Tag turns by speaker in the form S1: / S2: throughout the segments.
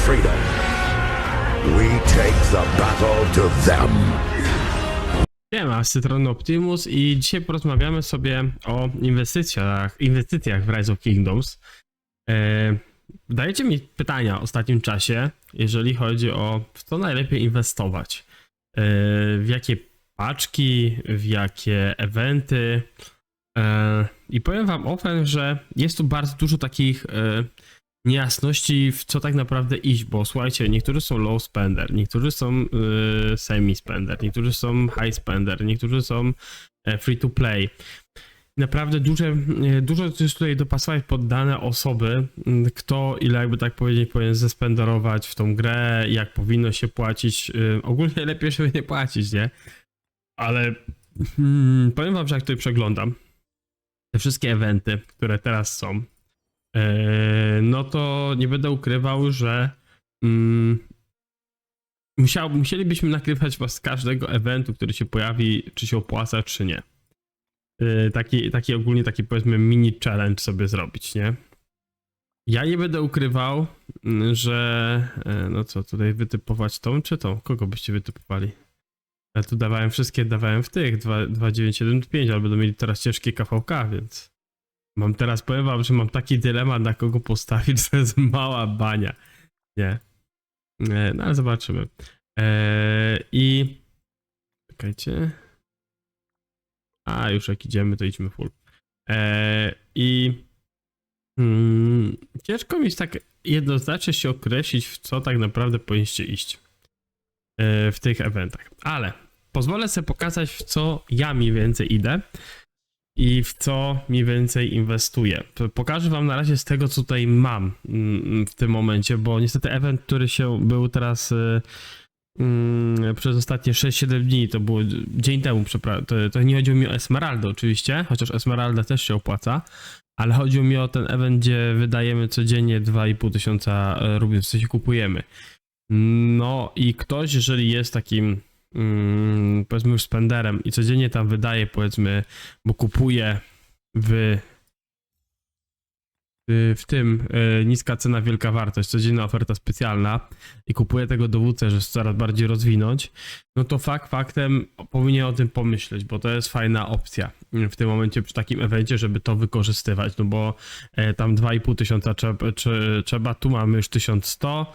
S1: freedom. We take the battle to them.
S2: Siema, z tej strony Optimus i dzisiaj porozmawiamy sobie o inwestycjach w Rise of Kingdoms. Dajecie mi pytania w ostatnim czasie, jeżeli chodzi o w co najlepiej inwestować. W jakie paczki, w jakie eventy. I powiem wam open, że jest tu bardzo dużo takich niejasności, w co tak naprawdę iść, bo słuchajcie, niektórzy są low spender, niektórzy są semi spender, niektórzy są high spender, niektórzy są free to play. Naprawdę dużo jest tutaj dopasować pod dane osoby, kto ile jakby tak powiedzieć powinien zespenderować w tą grę, jak powinno się płacić. Ogólnie lepiej, żeby nie płacić, nie? Ale powiem wam, że jak tutaj przeglądam te wszystkie eventy, które teraz są, no to nie będę ukrywał, że musielibyśmy nakrywać was z każdego eventu, który się pojawi, czy się opłaca, czy nie. Taki ogólnie taki powiedzmy mini challenge sobie zrobić, nie? Ja nie będę ukrywał, że no co, tutaj wytypować tą czy tą? Kogo byście wytypowali? Ja tu dawałem w tych 2975, ale będą mieli teraz ciężkie KVK, więc powiem wam, że mam taki dylemat, na kogo postawić, że to jest mała bania. Nie. No ale zobaczymy. I czekajcie. A już jak idziemy, to idźmy full. Ciężko mi tak jednoznacznie się określić, w co tak naprawdę powinniście iść w tych eventach. Ale pozwolę sobie pokazać, w co ja mniej więcej idę i w co mniej więcej inwestuję. Pokażę wam na razie z tego, co tutaj mam w tym momencie, bo niestety event, który był teraz przez ostatnie 6-7 dni, to było dzień temu, to nie chodziło mi o Esmeraldę oczywiście, chociaż Esmeralda też się opłaca, ale chodziło mi o ten event, gdzie wydajemy codziennie 2500 rubli, w sensie kupujemy. No i ktoś, jeżeli jest takim powiedzmy już spenderem i codziennie tam wydaje, powiedzmy, bo kupuje w tym niska cena, wielka wartość, codzienna oferta specjalna i kupuje tego dowódcę, żeby coraz bardziej rozwinąć, no to faktem powinien o tym pomyśleć, bo to jest fajna opcja w tym momencie przy takim evencie, żeby to wykorzystywać, no bo tam 2500 trzeba, tu mamy już 1100.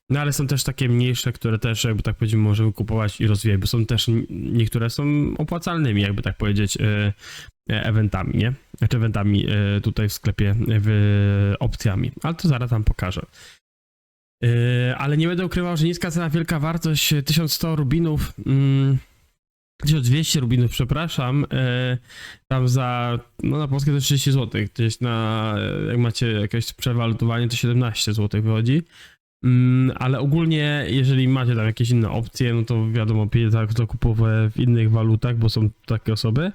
S2: No ale są też takie mniejsze, które też jakby tak powiedzieć możemy kupować i rozwijać, bo są też niektóre są opłacalnymi jakby tak powiedzieć eventami, nie? Znaczy eventami tutaj w sklepie opcjami, ale to zaraz wam pokażę. Ale nie będę ukrywał, że niska cena, wielka wartość 1100 rubinów, 1200 rubinów, przepraszam, tam za, no na polskie to 30 zł, gdzieś jak macie jakieś przewalutowanie to 17 zł wychodzi. Ale ogólnie, jeżeli macie tam jakieś inne opcje, no to wiadomo, pieniądze zakupowe w innych walutach, bo są takie osoby,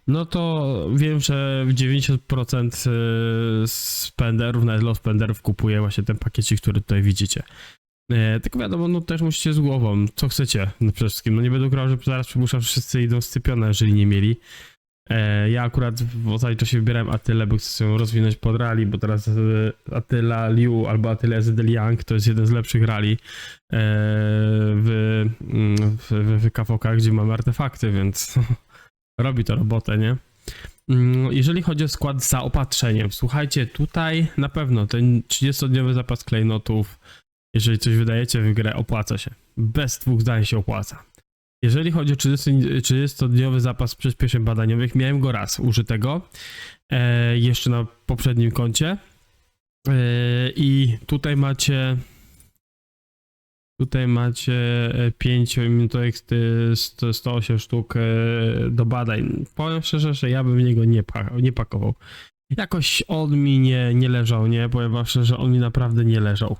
S2: no to wiem, że 90% spenderów, nawet low spenderów kupuje właśnie ten pakiecik, który tutaj widzicie. Tylko wiadomo, no też musicie z głową, co chcecie przede wszystkim. No nie będę grał, że zaraz przypuszczam, że wszyscy idą scypione, jeżeli nie mieli. Ja akurat w ostatnim czasie wybierałem Attylę, bo chcę się rozwinąć pod rally, bo teraz Attila Liu albo Attila Zedeliang to jest jeden z lepszych rally w KVK, gdzie mamy artefakty, więc robi to robotę, nie? Jeżeli chodzi o skład z zaopatrzeniem, słuchajcie, tutaj na pewno ten 30-dniowy zapas klejnotów, jeżeli coś wydajecie w grę, opłaca się. Bez dwóch zdań się opłaca. Jeżeli chodzi o 30-dniowy zapas przyspieszeń badaniowych, miałem go raz użytego, jeszcze na poprzednim koncie. I tutaj macie 5 minutowych 108 sztuk do badań. Powiem szczerze, że ja bym w niego nie pakował. Jakoś on mi nie leżał, nie? Powiem wam szczerze, że on mi naprawdę nie leżał,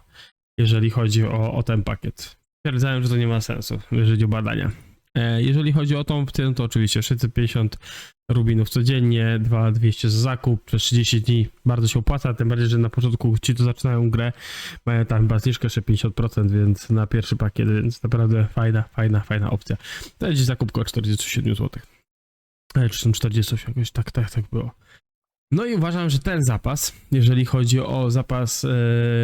S2: jeżeli chodzi o ten pakiet. Stwierdzałem, że to nie ma sensu, jeżeli chodzi o badania. Jeżeli chodzi o tą opcję, to oczywiście 650 rubinów codziennie, 2200 za zakup przez 30 dni bardzo się opłaca, tym bardziej, że na początku ci, co zaczynają grę, mają tam chyba zniżkę jeszcze 50%, więc na pierwszy pakiet, więc naprawdę fajna opcja. To jest zakup około 47 zł. Czy 48, jakoś tak było. No i uważam, że ten zapas, jeżeli chodzi o zapas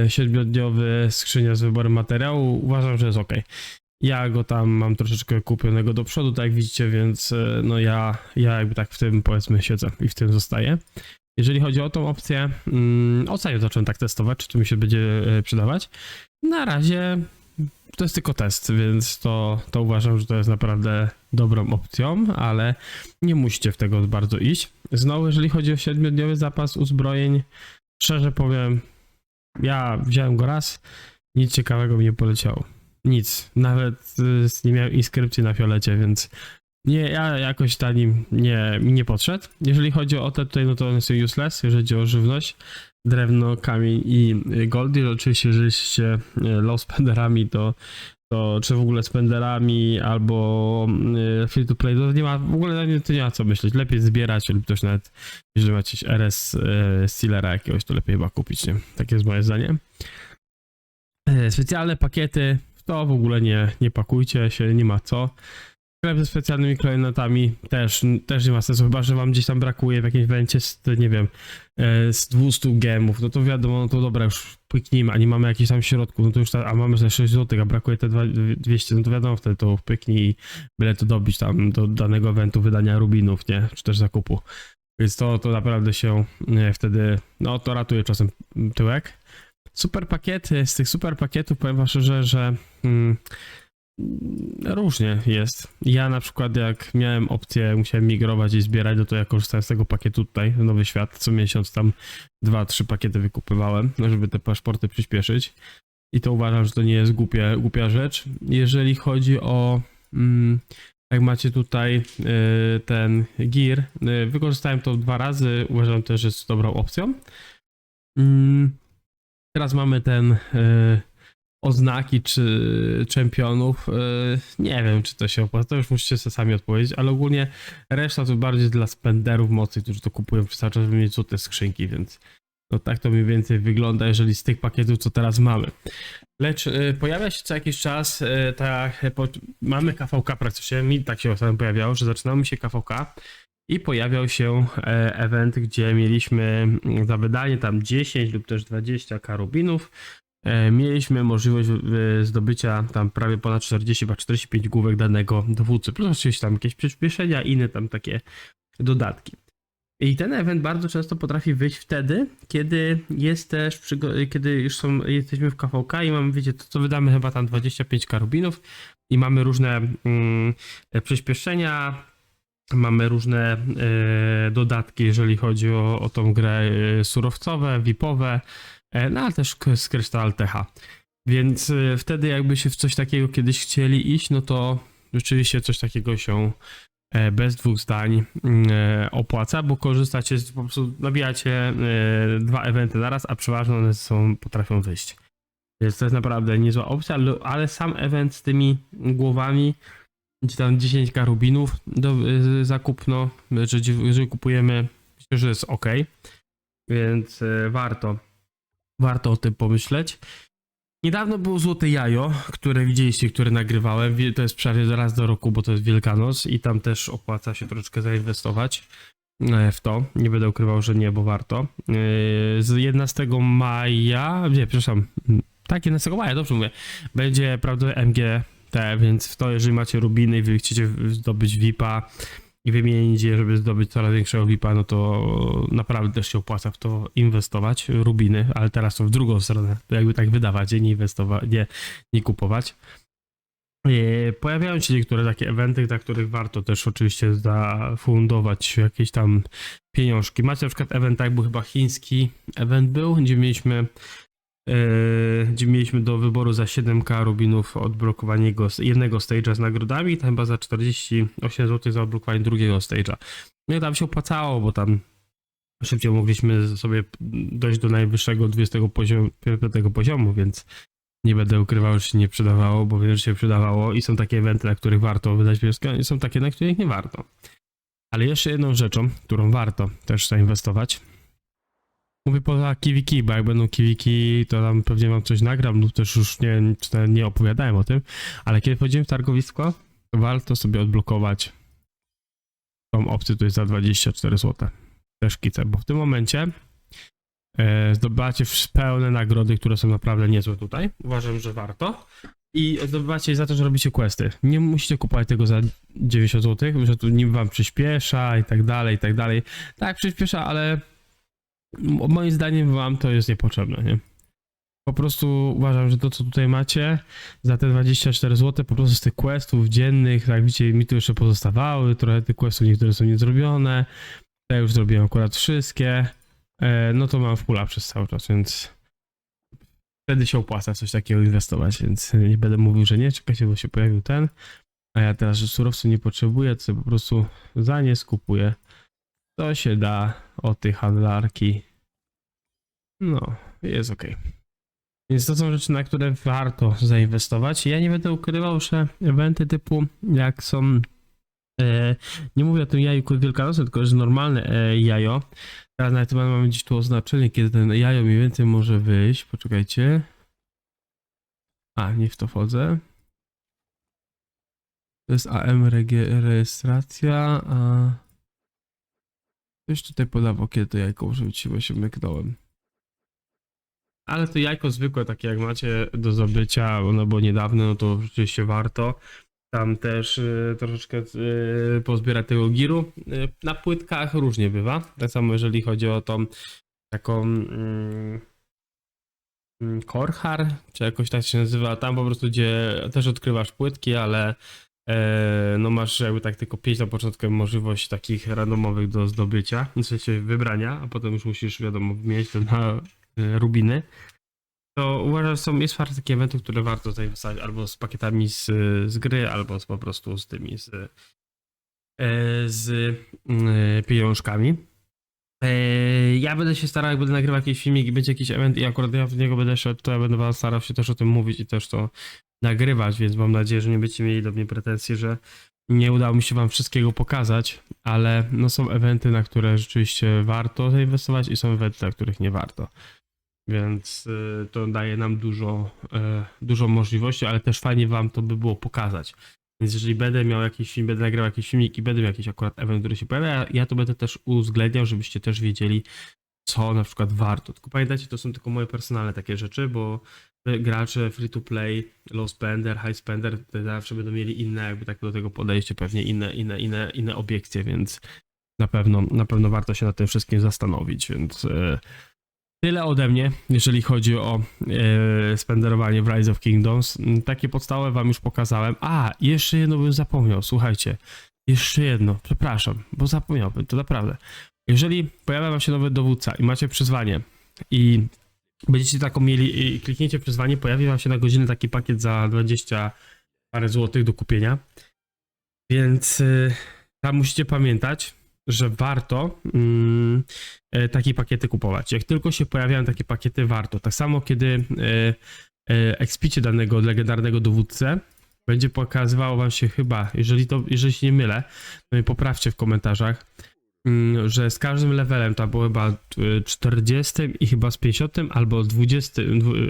S2: 7-dniowy, skrzynia z wyborem materiału, uważam, że jest ok. Ja go tam mam troszeczkę kupionego do przodu, tak jak widzicie, więc no ja jakby tak w tym, powiedzmy, siedzę i w tym zostaję. Jeżeli chodzi o tą opcję, ostatnio zacząłem tak testować, czy to mi się będzie przydawać. Na razie to jest tylko test, więc to uważam, że to jest naprawdę dobrą opcją, ale nie musicie w tego bardzo iść. Znowu, jeżeli chodzi o 7-dniowy zapas uzbrojeń, szczerze powiem, ja wziąłem go raz, nic ciekawego mi nie poleciało. Nic, nawet nie miałem inskrypcji na fiolecie, więc nie, ja jakoś tanim mi nie podszedł. Jeżeli chodzi o te tutaj, no to one są useless, jeżeli chodzi o żywność, drewno, kamień i gold. Oczywiście, jeżeli jesteście low spenderami, to czy w ogóle spenderami albo free to play, to nie ma, w ogóle to nie ma co myśleć. Lepiej zbierać lub też nawet, jeżeli macie RS Stealera jakiegoś, to lepiej chyba kupić, nie? Takie jest moje zdanie. Specjalne pakiety, to w ogóle nie pakujcie się, nie ma co. Sklep ze specjalnymi klejnotami też nie ma sensu, chyba że wam gdzieś tam brakuje w jakimś evencie nie wiem, z 200 gemów, no to wiadomo, no to dobra, już pyknijmy, a nie mamy jakichś tam środków, no to już a mamy za 6 zł, a brakuje te 200, no to wiadomo, wtedy to pyknij i byle to dobić tam do danego eventu wydania rubinów, nie, czy też zakupu. Więc to naprawdę się wtedy, no to ratuje czasem tyłek. Super pakiety, z tych super pakietów powiem wam szczerze, że różnie jest. Ja na przykład jak miałem opcję, musiałem migrować i zbierać, no to ja korzystałem z tego pakietu tutaj, Nowy Świat, co miesiąc tam 2-3 pakiety wykupywałem, żeby te paszporty przyspieszyć i to uważam, że to nie jest głupia rzecz. Jeżeli chodzi o jak macie tutaj ten gear, wykorzystałem to 2 razy, uważam też, że jest dobrą opcją. Teraz mamy ten oznaki czy czempionów. Nie wiem, czy to się opłaca, to już musicie sobie sami odpowiedzieć, ale ogólnie reszta to bardziej dla spenderów mocy, którzy to kupują przez cały czas, żeby mieć te skrzynki, więc no tak to mniej więcej wygląda, jeżeli z tych pakietów, co teraz mamy. Lecz pojawia się co jakiś czas, mamy KVK praktycznie, mi tak się ostatnio pojawiało, że zaczynało mi się KVK i pojawiał się event, gdzie mieliśmy za wydanie tam 10 lub też 20 karubinów. Mieliśmy możliwość zdobycia tam prawie ponad 40, chyba 45 główek danego dowódcy, plus oczywiście tam jakieś przyspieszenia, inne tam takie dodatki. I ten event bardzo często potrafi wyjść wtedy, kiedy jest też, kiedy już jesteśmy w KVK i mamy, wiecie, to co wydamy chyba tam 25 karubinów i mamy różne przyspieszenia, mamy różne dodatki, jeżeli chodzi o tą grę surowcowe, VIP-owe, no ale też z Crystal TH. Więc wtedy jakby się w coś takiego kiedyś chcieli iść, no to rzeczywiście coś takiego się bez dwóch zdań opłaca, bo korzystacie, po prostu nabijacie 2 eventy naraz, a przeważnie one potrafią wyjść. Więc to jest naprawdę niezła opcja, ale sam event z tymi głowami, gdzie tam 10 karubinów do zakupno, jeżeli kupujemy, myślę, że jest ok, więc warto o tym pomyśleć. Niedawno było Złote Jajo, które widzieliście, które nagrywałem. To jest prawie raz do roku, bo to jest Wielkanoc i tam też opłaca się troszeczkę zainwestować w to. Nie będę ukrywał, że nie, bo warto. Z 11 maja, nie, przepraszam, tak, 11 maja, dobrze mówię, będzie prawdopodobnie MGT, więc w to, jeżeli macie rubiny i wy chcecie zdobyć VIP-a i wymienić je, żeby zdobyć coraz większego VIP-a, no to naprawdę też się opłaca w to inwestować, rubiny, ale teraz to w drugą stronę, to jakby tak wydawać, nie inwestować, nie kupować. Pojawiają się niektóre takie eventy, dla których warto też oczywiście zafundować jakieś tam pieniążki. Macie na przykład event, jak był chyba chiński event był, gdzie mieliśmy do wyboru za 7k rubinów odblokowanie jednego stage'a z nagrodami, tam chyba za 48 zł za odblokowanie drugiego stage'a. No i tam się opłacało, bo tam szybciej mogliśmy sobie dojść do najwyższego 25 poziomu, więc nie będę ukrywał, że się nie przydawało, bo wiem, że się przydawało i są takie eventy, na których warto wydać pieniądze, i są takie, na których nie warto. Ale jeszcze jedną rzeczą, którą warto też zainwestować, mówię poza KiwiKey, bo jak będą KiwiKey, to tam pewnie wam coś nagram lub też już nie opowiadałem o tym, ale kiedy wchodzimy w targowisko, to warto sobie odblokować tą opcję, to jest za 24 zł. te szkice, bo w tym momencie zdobywacie pełne nagrody, które są naprawdę niezłe tutaj. Uważam, że warto. I zdobywacie za to, że robicie questy. Nie musicie kupować tego za 90 zł, że tu nim wam przyspiesza i tak dalej, i tak dalej. Tak, przyspiesza, ale moim zdaniem wam to jest niepotrzebne, nie? Po prostu uważam, że to, co tutaj macie za te 24 zł, po prostu z tych questów dziennych, jak widzicie, mi tu jeszcze pozostawały, trochę tych questów niektóre są niezrobione. Ja już zrobiłem akurat wszystkie. No to mam w pula przez cały czas, więc wtedy się opłaca coś takiego inwestować, więc nie będę mówił, że nie, czekajcie, bo się pojawił ten, a ja teraz, że surowców nie potrzebuję, to sobie po prostu za nie skupuję. To się da od tej handlarki. No, jest ok. Więc to są rzeczy, na które warto zainwestować. Ja nie będę ukrywał, że eventy typu jak są, nie mówię o tym jaju wielkanocnym, tylko że normalne jajo. Teraz nawet mamy gdzieś tu oznaczenie, kiedy ten jajo mniej więcej może wyjść. Poczekajcie. A, nie w to wchodzę. To jest AM rejestracja, a... Coś tutaj podawał, kiedy to jajko może być, bo się myknąłem. Ale to jajko zwykłe, takie jak macie do zdobycia, ono było niedawno, no to rzeczywiście warto. Tam też troszeczkę pozbierać tego giru. Na płytkach różnie bywa. Tak samo jeżeli chodzi o tą taką Korhar, czy jakoś tak się nazywa. Tam po prostu gdzie też odkrywasz płytki, ale no masz jakby tak tylko 5 na początku możliwość takich randomowych do zdobycia, w sensie wybrania, a potem już musisz wiadomo mieć to na rubiny. To uważam, że jest parę takich eventów, które warto zainwestować albo z pakietami z gry, albo po prostu z tymi z pieniążkami. Ja będę się starał, jak będę nagrywał jakiś filmik i będzie jakiś event i akurat ja w niego będę szedł, to ja będę wam starał się też o tym mówić i też to nagrywać, więc mam nadzieję, że nie będziecie mieli do mnie pretensji, że nie udało mi się wam wszystkiego pokazać, ale no są eventy, na które rzeczywiście warto zainwestować i są eventy, na których nie warto. Więc to daje nam dużo możliwości, ale też fajnie wam to by było pokazać. Więc jeżeli będę miał jakiś film, będę nagrywał jakiś filmik i będę miał jakiś akurat event, który się pojawia, ja to będę też uwzględniał, żebyście też wiedzieli, co na przykład warto. Tylko pamiętajcie, to są tylko moje personalne takie rzeczy, bo gracze free to play, low spender, high spender zawsze będą mieli inne, jakby tak do tego podejście, pewnie inne obiekcje, więc na pewno warto się nad tym wszystkim zastanowić, więc tyle ode mnie, jeżeli chodzi o spenderowanie w Rise of Kingdoms. Takie podstawowe wam już pokazałem. A, jeszcze jedno bym zapomniał, słuchajcie. Jeszcze jedno, przepraszam, bo zapomniałbym, to naprawdę. Jeżeli pojawia wam się nowy dowódca i macie przyzwanie i będziecie taką mieli i klikniecie przyzwanie, pojawi wam się na godzinę taki pakiet za 20 parę złotych do kupienia. Więc tam musicie pamiętać, że warto takie pakiety kupować. Jak tylko się pojawiają takie pakiety, warto. Tak samo kiedy expicie danego legendarnego dowódcę, będzie pokazywało wam się chyba, jeżeli się nie mylę, to mnie poprawcie w komentarzach, że z każdym levelem, tam było chyba 40 i chyba z 50, albo 20,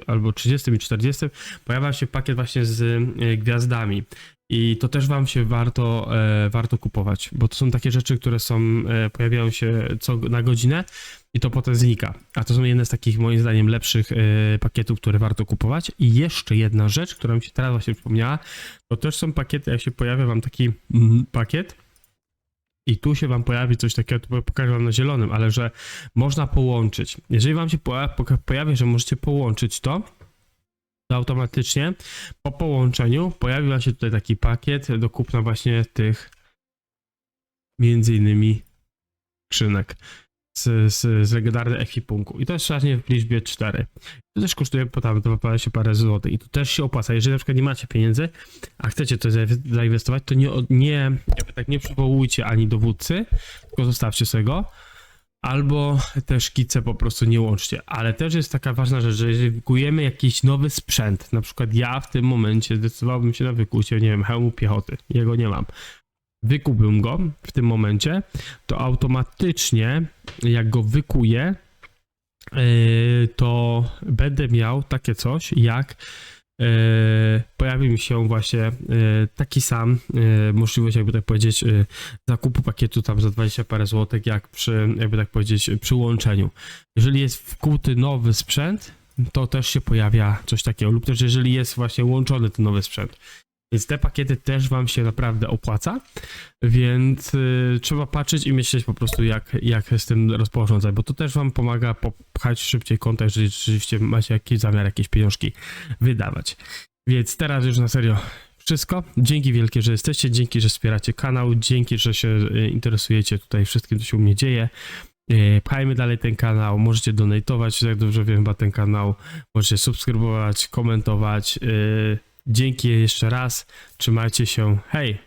S2: albo 30 i 40, pojawia się pakiet właśnie z gwiazdami. I to też wam się warto kupować, bo to są takie rzeczy, które pojawiają się na godzinę i to potem znika. A to są jedne z takich moim zdaniem lepszych pakietów, które warto kupować. I jeszcze jedna rzecz, która mi się teraz właśnie przypomniała, to też są pakiety, jak się pojawia wam taki pakiet i tu się wam pojawi coś takiego, to pokażę wam na zielonym, ale że można połączyć. Jeżeli wam się pojawia, że możecie połączyć to automatycznie po połączeniu pojawił się tutaj taki pakiet do kupna właśnie tych między innymi skrzynek z legendarnej ekwipunku. I to jest właśnie w liczbie 4. To też kosztuje tam się parę złotych i to też się opłaca. Jeżeli na przykład nie macie pieniędzy, a chcecie to zainwestować, to nie przywołujcie ani dowódcy, tylko zostawcie sobie go. Albo te szkice po prostu nie łączcie. Ale też jest taka ważna rzecz, że jeżeli kupujemy jakiś nowy sprzęt, na przykład ja w tym momencie zdecydowałbym się na wykucie, nie wiem, hełmu piechoty, jego nie mam. Wykupiłbym go w tym momencie, to automatycznie jak go wykuję, to będę miał takie coś jak pojawi mi się właśnie taki sam możliwość, jakby tak powiedzieć, zakupu pakietu tam za 20 parę złotych, jak przy, jakby tak powiedzieć, przy łączeniu. Jeżeli jest wkuty nowy sprzęt, to też się pojawia coś takiego, lub też jeżeli jest właśnie łączony ten nowy sprzęt. Więc te pakiety też wam się naprawdę opłaca, więc trzeba patrzeć i myśleć po prostu jak z tym rozporządzać, bo to też wam pomaga popchać szybciej konta, jeżeli rzeczywiście macie jakiś zamiar, jakieś pieniążki wydawać. Więc teraz już na serio wszystko. Dzięki wielkie, że jesteście, dzięki, że wspieracie kanał, dzięki, że się interesujecie tutaj wszystkim, co się u mnie dzieje. Pchajmy dalej ten kanał, możecie donatować, jak dobrze wiem, chyba ten kanał, możecie subskrybować, komentować. Dzięki jeszcze raz, trzymajcie się, hej!